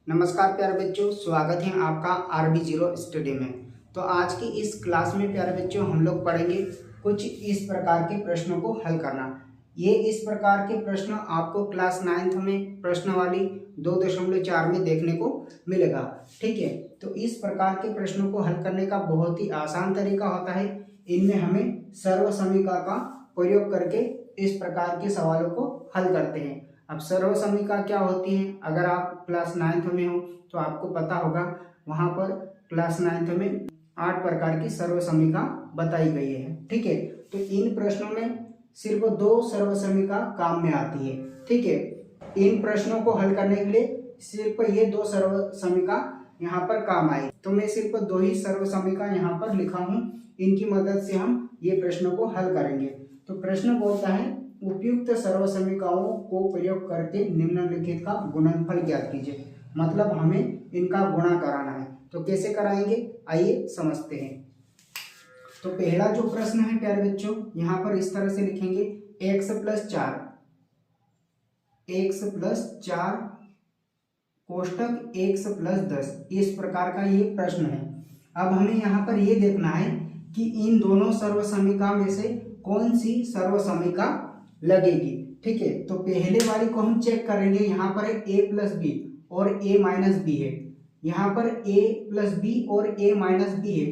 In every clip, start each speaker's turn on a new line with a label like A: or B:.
A: नमस्कार प्यारे बच्चों, स्वागत है आपका RB0 स्टडी में। तो आज की इस क्लास में प्यारे बच्चों हम लोग पढ़ेंगे कुछ इस प्रकार के प्रश्नों को हल करना। ये इस प्रकार के प्रश्न आपको क्लास 9th में प्रश्नावली 2.4 में देखने को मिलेगा। ठीक है, तो इस प्रकार के प्रश्नों को हल करने का बहुत ही आसान तरीका होता है। इनमें हमें सर्व समीकरण का प्रयोग करके इस प्रकार के सवालों को हल करते हैं। अब सर्व समीकरण क्या होती है, अगर आप क्लास 9th में हो तो आपको पता होगा। वहां पर क्लास 9th में 8 प्रकार की सर्व समीकरण बताई गई है। ठीक है, तो इन प्रश्नों में सिर्फ 2 सर्व समीकरण काम में आती है। ठीक है, इन प्रश्नों को हल करने के लिए सिर्फ ये 2 सर्व समीकरण यहाँ पर काम आए। तो मैं सिर्फ 2 ही सर्व समीकरण यहाँ पर लिखा हूँ, इनकी मदद से हम ये प्रश्नों को हल करेंगे। तो प्रश्न बोलता है उपयुक्त सर्व समीकरणों को प्रयोग करके निम्नलिखित का गुणनफल ज्ञात कीजिए। मतलब हमें इनका गुणा कराना है। तो कैसे कराएंगे, आइए समझते हैं। तो पहला जो प्रश्न है प्यारे बच्चों, यहाँ पर इस तरह से लिखेंगे x + 4 कोष्टक x + 10, इस प्रकार का ये प्रश्न है। अब हमें यहाँ पर ये देखना है कि इन दोनों सर्व समीकरण में से कौन सी सर्व समीकरण लगेगी। ठीक है, तो पहले वाली को हम चेक करेंगे। यहाँ पर a + b और a - b है। यहाँ पर a + b और a - b है।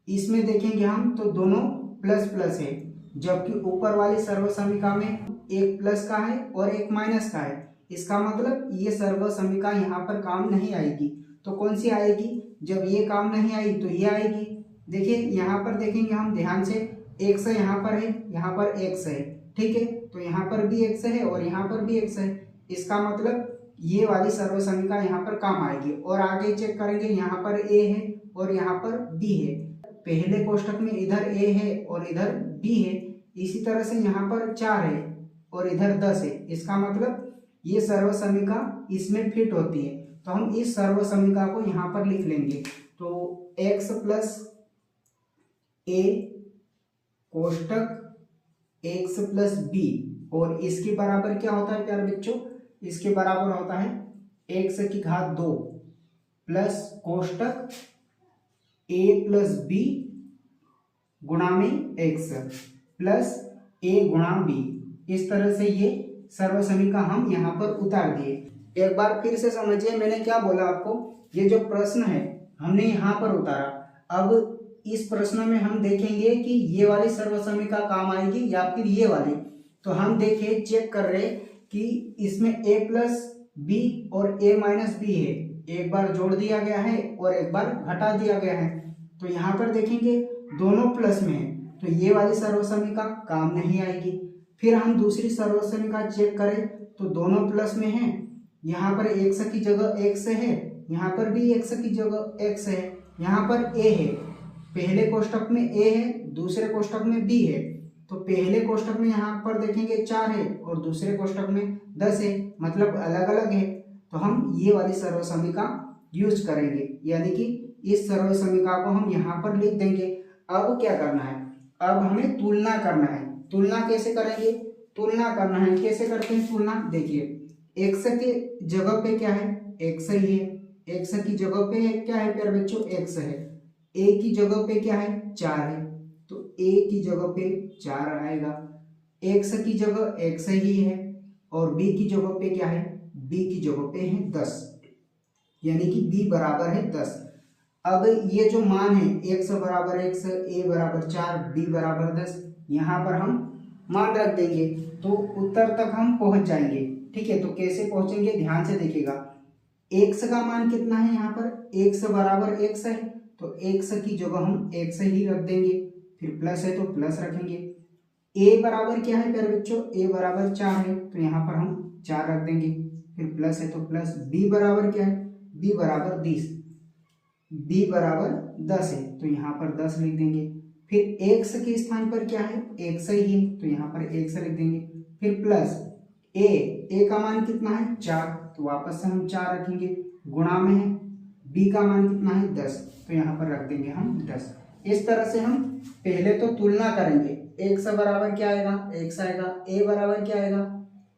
A: इसमें देखेंगे हम तो दोनों प्लस प्लस है, जबकि ऊपर वाली सर्व समीकरण में एक प्लस का है और एक माइनस का है। इसका मतलब ये सर्व समीकरण यहाँ पर काम नहीं आएगी। तो कौन सी आएगी, जब ये काम नहीं आई तो ये आएगी। देखिए यहाँ पर देखेंगे हम ध्यान से, x यहाँ पर है, यहाँ पर x है। ठीक है, तो यहाँ पर भी x है और यहाँ पर भी x है। इसका मतलब ये वाली सर्व समीकरण यहाँ पर काम आएगी। और आगे चेक करेंगे, यहाँ पर a है और यहाँ पर b है। पहले कोष्टक में इधर a है और इधर b है। इसी तरह से यहाँ पर 4 है और इधर 10 है। इसका मतलब ये सर्व समीकरण इसमें फिट होती है। तो हम इस सर्व समीकरण को यहाँ पर लिख लेंगे। तो x + a कोष्टक x + b, और इसके बराबर क्या होता है प्यारे बच्चों, इसके बराबर होता है x⁻² प्लस कोष्टक a + b गुणा में x प्लस a गुणा b। इस तरह से ये सर्व समीकरण हम यहाँ पर उतार दिए। एक बार फिर से समझिए, मैंने क्या बोला आपको। ये जो प्रश्न है हमने यहाँ पर उतारा। अब इस प्रश्न में हम देखेंगे कि ये वाली सर्व समीकरण काम आएगी या फिर ये वाली। तो हम देखें, चेक कर रहे कि इसमें a + b और a - b है। एक बार जोड़ दिया गया है और एक बार घटा दिया गया है। तो यहाँ पर देखेंगे दोनों प्लस में है, तो ये वाली सर्व समीकरण काम नहीं आएगी। फिर हम दूसरी सर्व समीकरण चेक करें तो दोनों प्लस में है। यहाँ पर x की जगह x है, यहाँ पर भी x की जगह x है। यहाँ पर a है, पहले कोष्टक में a है, दूसरे कोष्टक में b है। तो पहले कोष्टक में यहाँ पर देखेंगे 4 है और दूसरे कोष्टक में 10 है, मतलब अलग अलग है। तो हम ये वाली सर्व समीकरण यूज करेंगे, यानी कि इस सर्व समीकरण को हम यहाँ पर लिख देंगे। अब क्या करना है, अब हमें तुलना करना है। तुलना कैसे करेंगे, तुलना करना है कैसे करते हैं तुलना, देखिए x के जगह पे क्या है, x ही है। x की जगह पे क्या है प्यारे बच्चों, x है। a की जगह पे क्या है, 4 है, तो a की जगह पे 4 आएगा। x की जगह x ही है और b की जगह पे क्या है, b की जगह पे है 10, यानी कि b बराबर है 10। अब ये जो मान है x बराबर x, a बराबर 4, b बराबर 10, यहाँ पर हम मान रख देंगे तो उत्तर तक हम पहुंच जाएंगे। ठीक है, तो कैसे पहुंचेंगे, ध्यान से देखिएगा। x का मान कितना है, यहाँ पर x बराबर x है, तो x की जगह हम x ही रख देंगे। फिर प्लस है तो प्लस रखेंगे। a बराबर क्या है प्यारे बच्चों, a बराबर 4 है, तो यहाँ पर हम 4 रख देंगे। फिर प्लस है तो प्लस। b बराबर क्या है, b बराबर 20, b बराबर 10 है, तो यहाँ पर 10 लिख देंगे। फिर x के स्थान पर क्या है, x ही है, तो यहाँ पर x लिख देंगे। फिर प्लस a का मान कितना है, 4, तो वापस से हम 4 रखेंगे। गुणा में है, b का मान कितना है, 10, तो यहाँ पर रख देंगे हम 10। इस तरह से हम पहले तो तुलना करेंगे। x बराबर क्या आएगा, x आएगा। a बराबर क्या आएगा,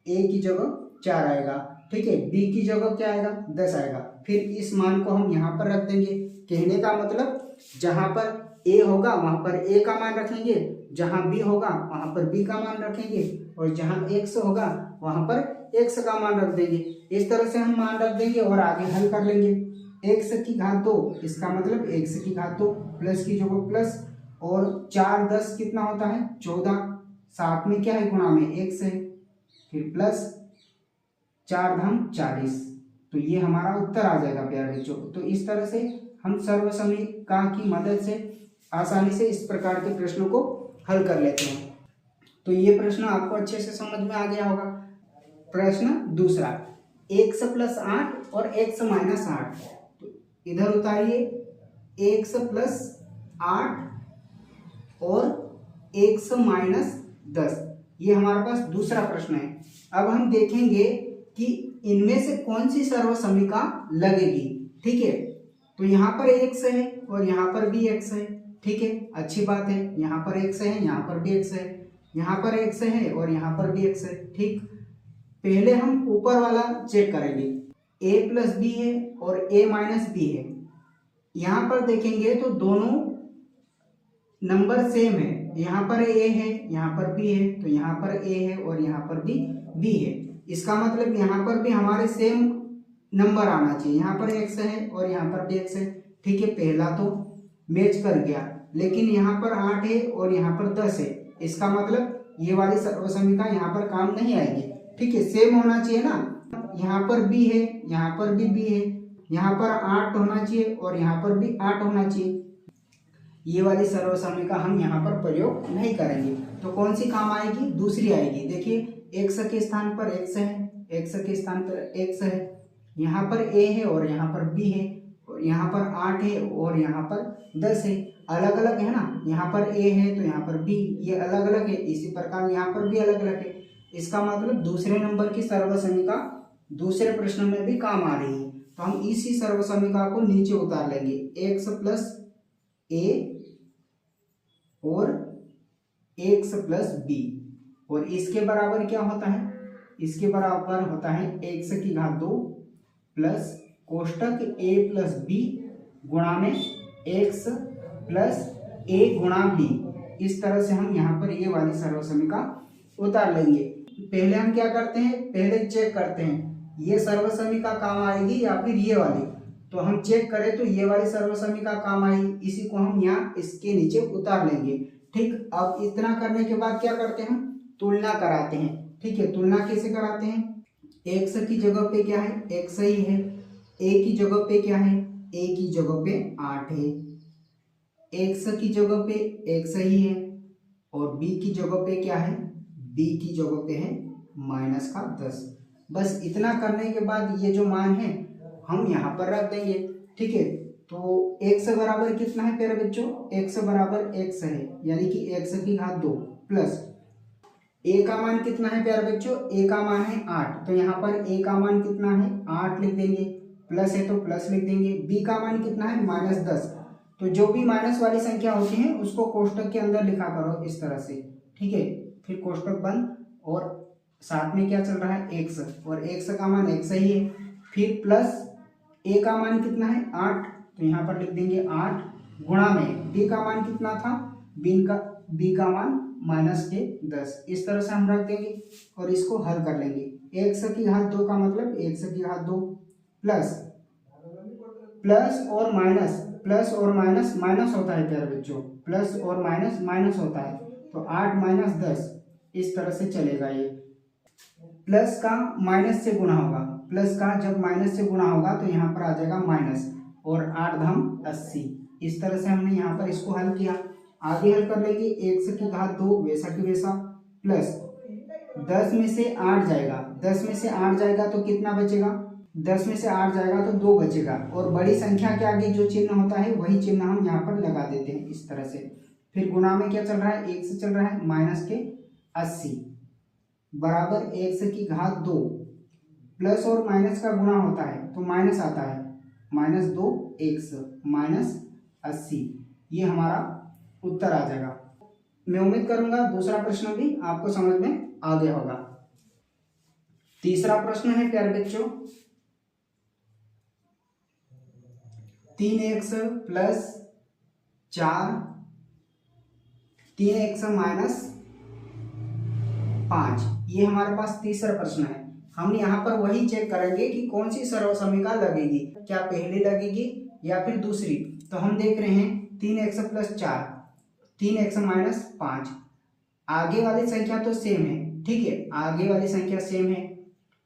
A: a की जगह 4 आएगा। ठीक है, b की जगह क्या आएगा 10 आएगा। फिर इस मान को हम यहाँ पर रख देंगे। कहने का मतलब जहां पर a होगा वहां पर a का मान रखेंगे, जहां b होगा वहां पर b का मान रखेंगे, और जहां x होगा वहां पर x का मान रख देंगे। इस तरह से हम मान रख देंगे और आगे हल कर लेंगे। x की घात 2, इसका मतलब x की घात 2, प्लस की जगह प्लस, और 4 10 कितना होता है 14, साथ में क्या है गुणा में x है, फिर प्लस 4 धम 40। तो ये हमारा उत्तर आ जाएगा प्यारे बच्चों। तो इस तरह से हम सर्वसमीका की मदद से आसानी से इस प्रकार के प्रश्नों को हल कर लेते हैं। तो ये प्रश्न आपको अच्छे से समझ में आ गया होगा। प्रश्न दूसरा, x प्लस 8 और x माइनस 8। तो इधर उतारिए, x प्लस 8 और x माइनस 10, ये हमारे पास दूसरा प्रश्न है। अब हम देखेंगे कि इनमें से कौन सी सर्वसमीका लगेगी। ठीक है, तो यहाँ पर x है और यहाँ पर भी x है। ठीक है, अच्छी बात है, यहाँ पर x है, यहाँ पर भी x है, यहाँ पर x है और यहाँ पर भी x है। ठीक, पहले हम ऊपर वाला चेक करेंगे, a प्लस बी है और a माइनस बी है। यहाँ पर देखेंगे तो दोनों नंबर सेम है, यहाँ पर a है, यहाँ पर b है, तो यहाँ पर a है और यहाँ पर भी b है। इसका मतलब यहाँ पर भी हमारे सेम नंबर आना चाहिए, यहाँ पर x है और यहाँ पर भी x है। ठीक है, पहला तो मैच कर गया, लेकिन यहाँ पर 8 है और यहाँ पर 10 है, इसका मतलब ये वाली सर्वसमीका यहाँ पर काम नहीं आएगी। ठीक है, सेम होना चाहिए ना, यहाँ पर b है, यहाँ पर भी b है, यहाँ पर 8 होना चाहिए और यहाँ पर भी 8 होना चाहिए। ये वाली सर्वसमीका हम यहाँ पर प्रयोग नहीं करेंगे, तो कौन सी काम आएगी, दूसरी आएगी। देखिए, x के स्थान पर x है, x के स्थान पर x है, यहाँ पर a है और यहाँ पर b है, और यहाँ पर 8 है और यहाँ पर 10 है। अलग अलग है ना, यहाँ पर a है तो यहाँ पर b, ये अलग अलग है, इसी प्रकार यहाँ पर भी अलग अलग है। इसका मतलब दूसरे नंबर की सर्वसमीका दूसरे प्रश्न में भी काम आ रही है। तो हम इसी सर्वसमीका को नीचे उतार लेंगे, x प्लस a और x प्लस b, और इसके बराबर क्या होता है, इसके बराबर होता है x की घात 2 प्लस कोष्टक a प्लस b गुणा में x प्लस a गुणा b। इस तरह से हम यहाँ पर ये वाली सर्वसमीका उतार लेंगे। पहले हम क्या करते हैं, पहले चेक करते हैं ये सर्वसमीका काम आएगी या फिर ये वाली। तो हम चेक करें तो ये वाली सर्वसमीका काम आई, इसी को हम यहाँ इसके नीचे उतार लेंगे। ठीक, अब इतना करने के बाद क्या करते हैं, हम तुलना कराते हैं। ठीक है, तुलना कैसे कराते हैं, x की जगह पे क्या है, x ही है, a की जगह पे क्या है, a की जगह पे 8 है, x की जगह पे x ही है, और b की जगह पे क्या है, b की जगह पे है माइनस का 10। बस इतना करने के बाद ये जो मान है हम यहाँ पर रख देंगे। ठीक है, तो x बराबर कितना है प्यारे बच्चों, x बराबर x है, यानी कि x की घात 2 प्लस a का मान कितना है प्यारे बच्चों, a का मान है 8, तो यहाँ पर a का मान कितना है 8 लिख देंगे, प्लस है तो प्लस लिख देंगे। b का मान कितना है माइनस 10, तो जो भी माइनस वाली संख्या होती है उसको कोष्टक के अंदर लिखा करो इस तरह से। ठीक है, फिर कोष्टक बंद, और साथ में क्या चल रहा है x, और x का मान x ही है, फिर प्लस a का मान कितना है 8, तो यहाँ पर लिख देंगे 8 गुणा में b का मान कितना था, b का मान माइनस के 10। इस तरह से हम रख देंगे और इसको हल कर लेंगे। x की घात 2 का मतलब x की घात 2 प्लस प्लस और माइनस, प्लस और माइनस माइनस होता है प्यारे बच्चों, प्लस और माइनस माइनस होता है, तो 8 माइनस 10 इस तरह से चलेगा। ये प्लस का माइनस से गुणा होगा, प्लस का जब माइनस से गुणा होगा तो यहाँ पर आ जाएगा माइनस, और 8 धम 80। इस तरह से हमने यहाँ पर इसको हल किया। आगे हल कर लेंगे, x की घात 2 वैसा की वैसा, प्लस 10 में से 8 जाएगा, 10 में से 8 जाएगा तो कितना बचेगा, 10 में से 8 जाएगा तो 2 बचेगा, और बड़ी संख्या के आगे जो चिन्ह होता है वही चिन्ह हम यहाँ पर लगा देते हैं इस तरह से। फिर गुणा में क्या चल रहा है, x चल रहा है माइनस के 80 बराबर x की घात 2, प्लस और माइनस का गुणा होता है तो माइनस आता है, माइनस 2x माइनस 80, ये हमारा उत्तर आ जाएगा। मैं उम्मीद करूंगा दूसरा प्रश्न भी आपको समझ में आ गया होगा। तीसरा प्रश्न है प्यारे बच्चों, 3x प्लस 4, 3x माइनस 5, ये हमारे पास तीसरा प्रश्न है। हम यहाँ पर वही चेक करेंगे कि कौन सी सर्वसमीका लगेगी, क्या पहली लगेगी या फिर दूसरी। तो हम देख रहे हैं 3x प्लस 4, 3x माइनस 5, आगे वाली संख्या तो सेम है, ठीक है, आगे वाली संख्या सेम है,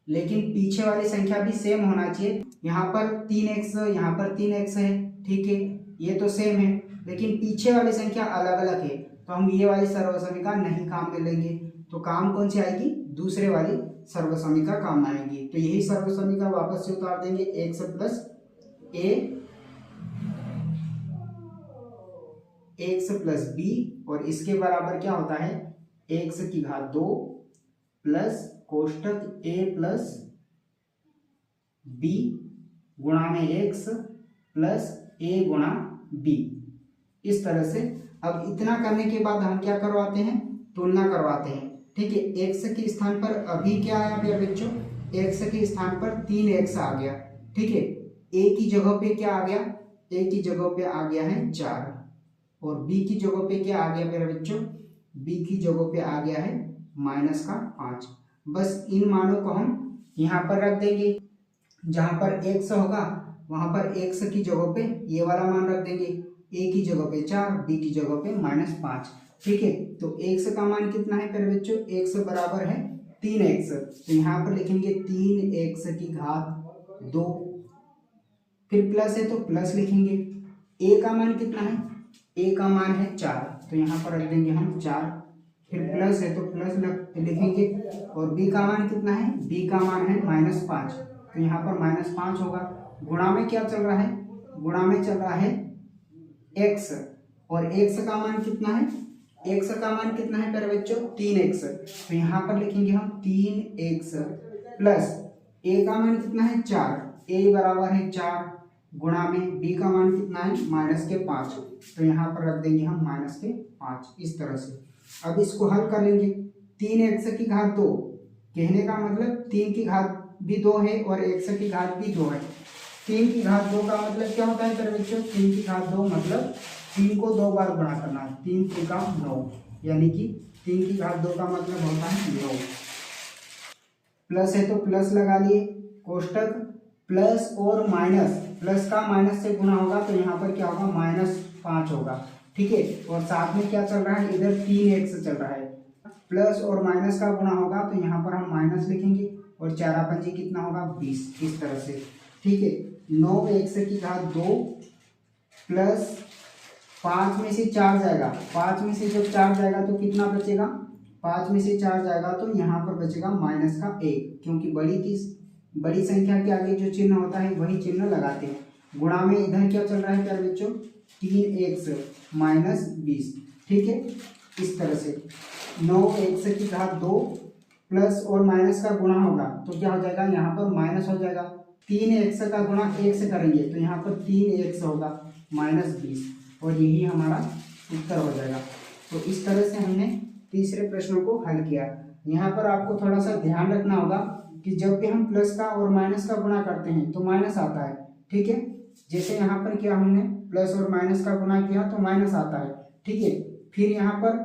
A: लेकिन पीछे वाली संख्या भी सेम होना चाहिए। यहाँ पर 3x, यहाँ पर 3x है, ठीक है, ये तो सेम है, लेकिन पीछे वाली संख्या अलग अलग है, तो हम ये वाली सर्वसमीका नहीं काम में लेंगे। तो काम कौन सी आएगी, दूसरे वाली सर्वसमीका काम आएगी। तो यही सर्वसमीका वापस से उतार देंगे, x plus x plus B, और इसके बराबर क्या होता है, x की घात 2 प्लस कोष्टक a प्लस b गुणा में x प्लस a गुणा b। इस तरह से अब इतना करने के बाद हम क्या करवाते हैं, तुलना करवाते हैं, ठीक है। x के स्थान पर अभी क्या आया प्यारे बच्चों, x के स्थान पर 3x आ गया, ठीक है। a की जगह पे क्या आ गया, a की जगह पे आ गया है 4, और b की जगह पे क्या आ गया प्यारे बच्चों, b की जगह पे आ गया है माइनस का 5। बस इन मानों को हम यहाँ पर रख देंगे, जहाँ पर x होगा वहाँ पर x की जगह पे ये वाला मान रख देंगे, a की जगह पे 4, b की जगह पे -5, ठीक है। तो x का मान कितना है प्यारे बच्चों, x बराबर है 3x, तो यहाँ पर लिखेंगे 3x की घात 2, फिर प्लस है तो प्लस लिखेंगे। a का मान कितना है, a का मान है 4, तो यहाँ पर रख देंगे हम 4, फिर प्लस है तो प्लस लिखेंगे, और b का मान कितना है, b का मान है -5, तो यहाँ पर -5 होगा। गुणा में क्या चल रहा है, गुणा में चल रहा है x, और x का मान कितना है, x का मान कितना है प्यारे बच्चों, 3x, तो यहाँ पर लिखेंगे हम 3x प्लस a का मान कितना है 4, a बराबर है 4, गुणा में b का मान कितना है -5, तो यहाँ पर रख देंगे हम -5, इस तरह से। अब इसको हल कर लेंगे, 3x की घात 2, कहने का मतलब 3 की घात भी 2 है और x की घात भी 2 है। 3 की घात 2 का मतलब क्या होता है प्यारे बच्चों, 3 की घात 2 मतलब 3 को 2 बार गुणा करना है, 3 त्रिका 9, यानी कि 3 की घात 2 का मतलब होता है 9। प्लस है तो प्लस लगा लिए, कोष्टक प्लस और माइनस, प्लस का माइनस से गुणा होगा तो यहाँ पर क्या होगा, -5 होगा, ठीक है। और साथ में क्या चल रहा है, इधर 3x चल रहा है, प्लस और माइनस का गुणा होगा तो यहाँ पर हम माइनस लिखेंगे, और 4 पंजी कितना होगा 20, इस तरह से, ठीक है। 9x की घात 2 प्लस 5 में से 4 जाएगा, 5 में से जब 4 जाएगा तो कितना बचेगा, 5 में से 4 जाएगा तो यहाँ पर बचेगा -1, क्योंकि बड़ी संख्या के आगे जो चिन्ह होता है वही चिन्ह लगाते हैं। गुणा में इधर क्या चल रहा है प्यारे बच्चों, 3x -20, ठीक है। इस तरह से 9x की घात 2 प्लस और माइनस का गुणा होगा तो क्या हो जाएगा, यहाँ पर माइनस हो जाएगा, 3x का गुणा 1 से करेंगे तो यहाँ पर 3x होगा -20, और यही हमारा उत्तर हो जाएगा। तो इस तरह से हमने तीसरे प्रश्न को हल किया। यहाँ पर आपको थोड़ा सा ध्यान रखना होगा कि जब भी हम प्लस का और माइनस का गुणा करते हैं तो माइनस आता है, ठीक है। जैसे यहाँ पर किया हमने, प्लस और माइनस का गुणा किया तो माइनस आता है, ठीक है। फिर यहाँ पर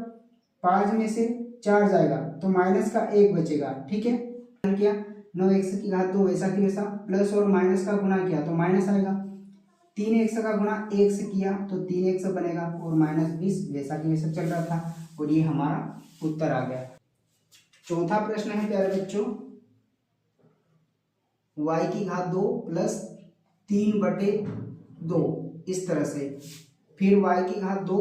A: 5 में से 4 जाएगा तो माइनस का 1 बचेगा, ठीक है। किया 9x की घात 2 वैसा की वैसा, प्लस और माइनस का गुणा किया तो माइनस आएगा, 3x का गुणा 1 से किया तो 3x बनेगा, और -20 वैसा की वैसा चल रहा था, और ये हमारा उत्तर आ गया। चौथा प्रश्न है प्यारे बच्चों, y की घात 2 प्लस 3/2, इस तरह से, फिर y की घात 2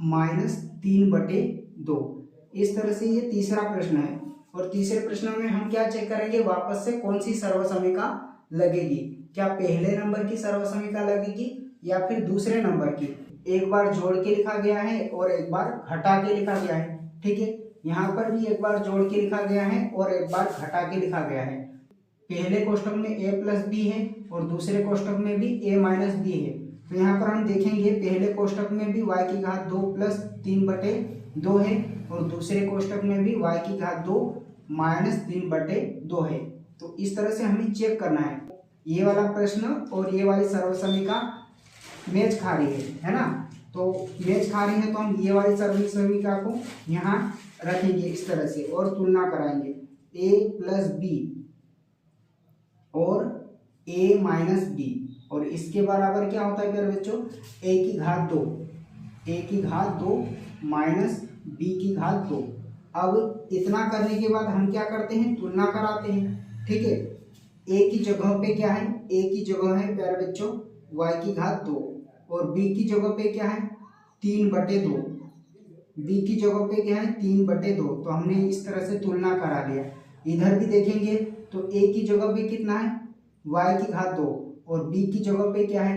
A: माइनस 3/2, इस तरह से ये तीसरा प्रश्न है। और तीसरे प्रश्न में हम क्या चेक करेंगे, वापस से कौन सी सर्वसमीका लगेगी, क्या पहले नंबर की सर्वसमीका लगेगी या फिर दूसरे नंबर की। एक बार जोड़ के लिखा गया है और एक बार घटा के लिखा गया है, ठीक है। यहाँ पर भी एक बार जोड़ के लिखा गया है और एक बार घटा के लिखा गया है। पहले कोष्टक में a प्लस बी है और दूसरे कोष्टक में भी a माइनस बी है। तो यहाँ पर हम देखेंगे पहले कोष्टक में भी y की घात 2 प्लस 3/2 है और दूसरे कोष्टक में भी y की घात 2 माइनस 3/2 है। तो इस तरह से हमें चेक करना है ये वाला प्रश्न और ये वाली सर्वसमीका मैच खा रही है ना। तो मैच खा रही है तो हम ये वाली सर्वसमीका को यहाँ रखेंगे इस तरह से और तुलना कराएंगे a प्लस बी और a माइनस बी, और इसके बराबर क्या होता है प्यारे बच्चों, a की घात 2, a की घात 2 माइनस b की घात 2। अब इतना करने के बाद हम क्या करते हैं, तुलना कराते हैं। ठीक है, a की जगह पे क्या है, a की जगह है प्यारे बच्चों y की घात 2 और b की जगह पे क्या है 3/2, b की जगह पे क्या है 3/2। तो हमने इस तरह से तुलना करा लिया। इधर भी देखेंगे तो a की जगह पे कितना है y की घात 2 और b की जगह पे क्या है,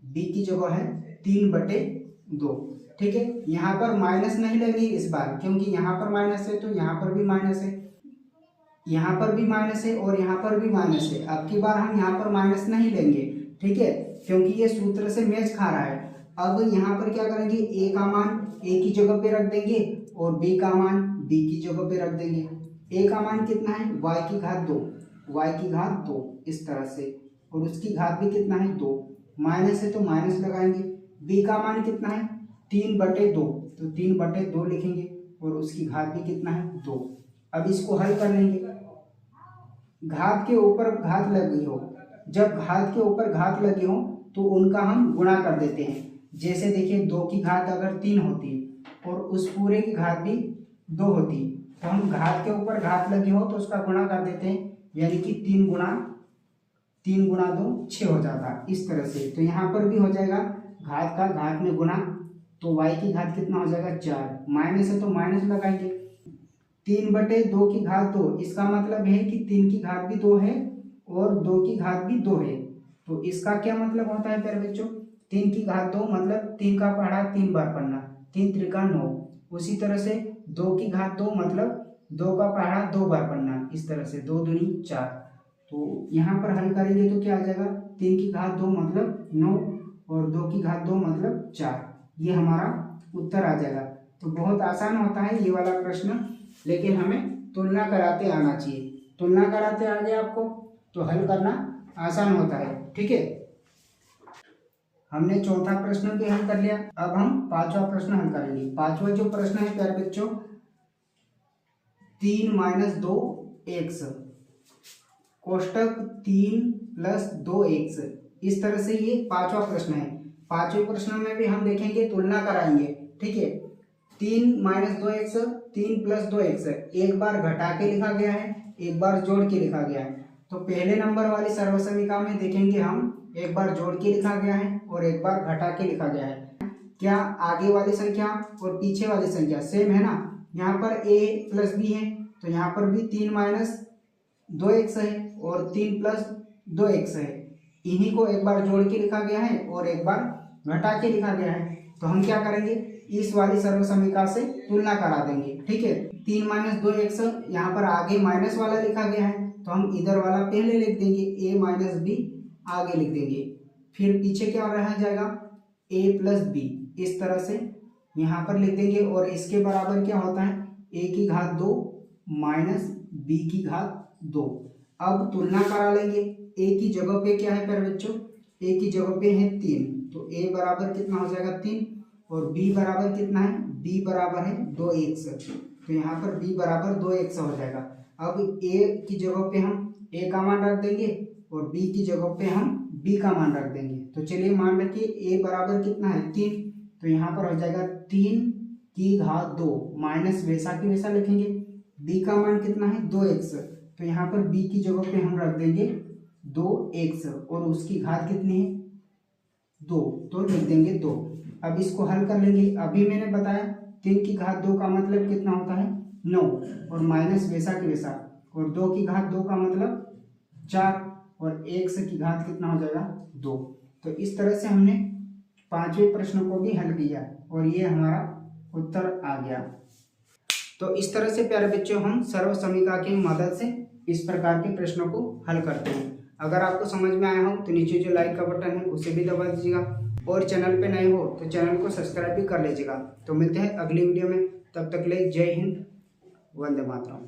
A: b की जगह है 3/2। ठीक है, यहाँ पर माइनस नहीं लगेगी इस बार, क्योंकि यहाँ पर माइनस है तो यहाँ पर भी माइनस है, यहाँ पर भी माइनस है और यहाँ पर भी माइनस है। अब की बार हम यहाँ पर माइनस नहीं लेंगे, ठीक है, क्योंकि ये सूत्र से मैच खा रहा है। अब यहाँ पर क्या करेंगे, a का मान a की जगह पे रख देंगे और b का मान b की जगह पे रख देंगे। a का मान कितना है y की घात 2, y की घात 2 इस तरह से, और उसकी घात भी कितना है 2, माइनस है तो माइनस लगाएंगे। b का मान कितना है 3/2, तो 3/2 लिखेंगे और उसकी घात भी कितना है 2। अब इसको हल कर लेंगे। घात के ऊपर घात लगी हो, जब घात के ऊपर घात लगी हो तो उनका हम गुणा कर देते हैं। जैसे देखिए 2 की घात अगर 3 होती और उस पूरे की घात भी 2 होती, तो हम घात के ऊपर घात लगी हो तो उसका गुणा कर देते हैं, यानी कि 3 गुणा 2 6 हो जाता इस तरह से। तो यहाँ पर भी हो जाएगा घात का घात में गुणा, तो y की घात कितना हो जाएगा 4, माइनस है तो माइनस लगाएंगे। 3/2 की घात 2, इसका मतलब है कि 3 की घात भी 2 है और 2 की घात भी 2 है। तो इसका क्या मतलब होता है प्यारे बच्चों, 3 की घात 2 मतलब 3 का पहाड़ा 3 बार पढ़ना, 3 त्रिका 9। उसी तरह से 2 की घात 2 मतलब 2 का पहाड़ा 2 बार पढ़ना, इस तरह से 2 दूनी 4। तो यहाँ पर हल करेंगे तो क्या आ जाएगा, 3 की घात 2 मतलब 9 और 2 की घात 2 मतलब 4, ये हमारा उत्तर आ जाएगा। तो बहुत आसान होता है ये वाला प्रश्न, लेकिन हमें तुलना कराते आना चाहिए। तुलना कराते आ गया आपको तो हल करना आसान होता है। ठीक है, हमने चौथा प्रश्न भी हल कर लिया। अब हम पांचवा प्रश्न हल करेंगे। पांचवा जो प्रश्न है प्यारे बच्चों, 3 - 2x कोष्टक 3 + 2x, इस तरह से ये पांचवा प्रश्न है। पांचवें प्रश्न में भी हम देखेंगे, तुलना कराएंगे। ठीक है, 3 - 2x 3 + 2x, एक बार घटा के लिखा गया है, एक बार जोड़ के लिखा गया है। तो पहले नंबर वाली सर्वसमीका में देखेंगे हम, एक बार जोड़ के लिखा गया है और एक बार घटा के लिखा गया है। क्या आगे वाली संख्या और पीछे वाली संख्या सेम है ना, यहाँ पर a + b है तो यहाँ पर भी 3 - 2x है और 3 + 2x है। इन्हीं को एक बार जोड़ के लिखा गया है और एक बार घटा के लिखा गया है। तो हम क्या करेंगे, इस वाली सर्वसमीका से तुलना करा देंगे। ठीक है, 3 - 2x यहाँ पर आगे माइनस वाला लिखा गया है तो हम इधर वाला पहले लिख देंगे, a - b आगे लिख देंगे, फिर पीछे क्या रह जाएगा a + b, इस तरह से यहाँ पर लिख देंगे। और इसके बराबर क्या होता है, a की घात 2 माइनस b की घात 2। अब तुलना करा लेंगे। a की जगह पे क्या है प्यारे बच्चों, a की जगह पे है 3, तो a बराबर कितना हो जाएगा 3 और b बराबर कितना है, b बराबर है 2x, तो यहाँ पर b बराबर 2x हो जाएगा। अब a की जगह पे हम a का मान रख देंगे और b की जगह पे हम b का मान रख देंगे। तो चलिए मान रखिए a बराबर कितना है 3, तो यहाँ पर हो जाएगा 3 की घात 2 माइनस वैसा की वैसा लिखेंगे। b का मान कितना है 2x, तो यहाँ पर b की जगह पे हम रख देंगे 2x और उसकी घात कितनी है 2, तो लिख देंगे 2। अब इसको हल कर लेंगे। अभी मैंने बताया 3 की घात 2 का मतलब कितना होता है 9 और माइनस वैसा की वैसा, और 2 की घात 2 का मतलब 4 और 1 की घात कितना हो जाएगा 2। तो इस तरह से हमने पांचवें प्रश्न को भी हल किया और ये हमारा उत्तर आ गया। तो इस तरह से प्यारे बच्चों हम सर्वसमीका की मदद से इस प्रकार के प्रश्नों को हल करते हैं। अगर आपको समझ में आया हो तो नीचे जो लाइक का बटन है उसे भी दबा दीजिएगा और चैनल पे नए हो तो चैनल को सब्सक्राइब भी कर लीजिएगा। तो मिलते हैं अगली वीडियो में, तब तक के लिए जय हिंद, वंदे मातरम।